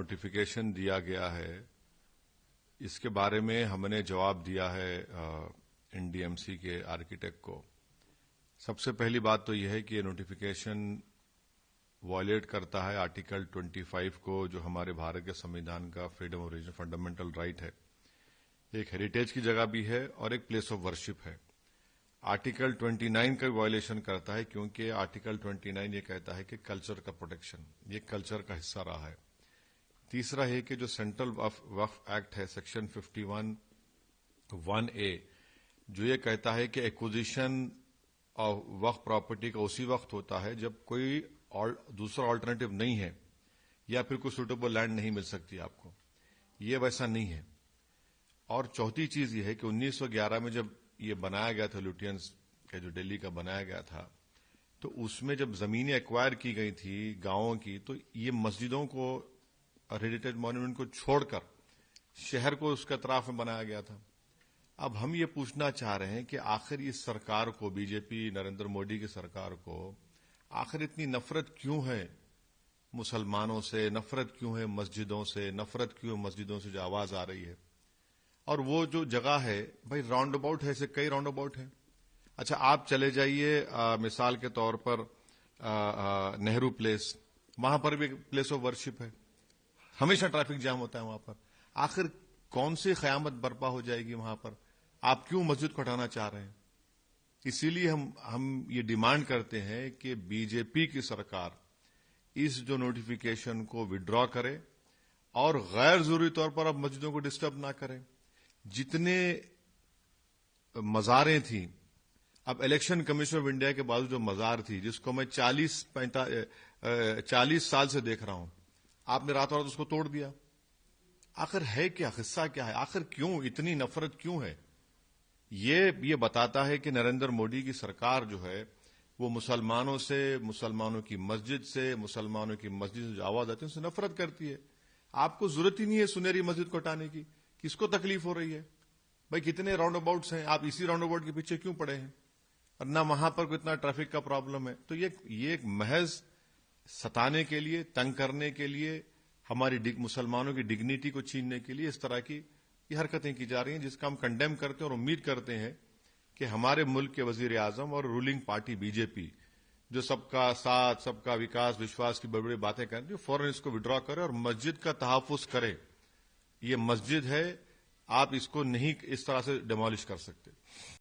Notification دیا گیا ہے اس کے بارے میں ہم نے جواب دیا ہے این ڈی ایم سی کے آرکیٹیکٹ کو. سب سے پہلی بات تو یہ ہے کہ یہ نوٹیفیکیشن وائلیٹ کرتا ہے آرٹیکل 25 کو، جو ہمارے بھارت کے سمویدھان کا freedom of religion fundamental right ہے. ایک ہیریٹیج کی جگہ بھی ہے اور ایک پلیس آف ورشپ ہے. آرٹیکل 29 کا وائلیشن کرتا ہے کیونکہ آرٹیکل 29 یہ کہتا ہے کہ کلچر کا پروٹیکشن، یہ کلچر کا حصہ رہا ہے. تیسرا ہے کہ جو سینٹرل وقف ایکٹ ہے سیکشن 51(1)(a) جو یہ کہتا ہے کہ ایکوزیشن آف وقف پراپرٹی کا اسی وقت ہوتا ہے جب کوئی دوسرا آلٹرنیٹو نہیں ہے یا پھر کوئی سوٹیبل لینڈ نہیں مل سکتی آپ کو. یہ ویسا نہیں ہے. اور چوتھی چیز یہ ہے کہ 1911 میں جب یہ بنایا گیا تھا لوٹینز کا، جو دلی کا بنایا گیا تھا، تو اس میں جب زمینیں ایکوائر کی گئی تھی گاؤں کی، تو یہ مسجدوں کو ہیریٹیج مانومنٹ کو چھوڑ کر شہر کو اس کے اطراف میں بنایا گیا تھا. اب ہم یہ پوچھنا چاہ رہے ہیں کہ آخر اس سرکار کو، بی جے پی نریندر مودی کی سرکار کو، آخر اتنی نفرت کیوں ہے مسلمانوں سے، نفرت کیوں ہے مسجدوں سے، نفرت کیوں ہے مسجدوں سے جو آواز آ رہی ہے. اور وہ جو جگہ ہے بھائی راؤنڈ اباؤٹ ہے، ایسے کئی راؤنڈ اباؤٹ ہیں. اچھا آپ چلے جائیے مثال کے طور پر نہرو پلیس، وہاں پر بھی پلیس آف ورشپ ہے، ہمیشہ ٹریفک جام ہوتا ہے وہاں پر. آخر کون سی قیامت برپا ہو جائے گی وہاں پر؟ آپ کیوں مسجد کو ہٹانا چاہ رہے ہیں؟ اسی لیے ہم یہ ڈیمانڈ کرتے ہیں کہ بی جے پی کی سرکار اس جو نوٹیفیکیشن کو وڈرا کرے اور غیر ضروری طور پر اب مسجدوں کو ڈسٹرب نہ کرے. جتنے مزاریں تھیں، اب الیکشن کمیشن آف انڈیا کے بعد جو مزار تھی، جس کو میں 40 سال سے دیکھ رہا ہوں، آپ نے راتوں رات اس کو توڑ دیا. آخر ہے کیا؟ قصہ کیا ہے؟ آخر کیوں اتنی نفرت کیوں ہے؟ یہ بتاتا ہے کہ نریندر مودی کی سرکار جو ہے وہ مسلمانوں سے، مسلمانوں کی مسجد سے، مسلمانوں کی مسجد سے جو آواز آتی ہے اس سے نفرت کرتی ہے. آپ کو ضرورت ہی نہیں ہے سنہری مسجد کو ہٹانے کی. کس کو تکلیف ہو رہی ہے؟ بھائی کتنے راؤنڈ اباؤٹس ہیں، آپ اسی راؤنڈ اباؤٹ کے پیچھے کیوں پڑے ہیں؟ اور نہ وہاں پر کوئی اتنا ٹریفک کا پرابلم ہے. تو یہ ایک محض ستانے کے لیے، تنگ کرنے کے لیے، ہماری مسلمانوں کی ڈگنیٹی کو چھیننے کے لیے اس طرح کی یہ حرکتیں کی جا رہی ہیں، جس کا ہم کنڈیم کرتے ہیں اور امید کرتے ہیں کہ ہمارے ملک کے وزیر اعظم اور رولنگ پارٹی بی جے پی، جو سب کا ساتھ، سب کا وکاس، وشواس کی بڑی بڑی باتیں کرتی ہے، فوراً اس کو وڈرا کرے اور مسجد کا تحفظ کرے. یہ مسجد ہے، آپ اس کو نہیں اس طرح سے ڈیمالش کر سکتے.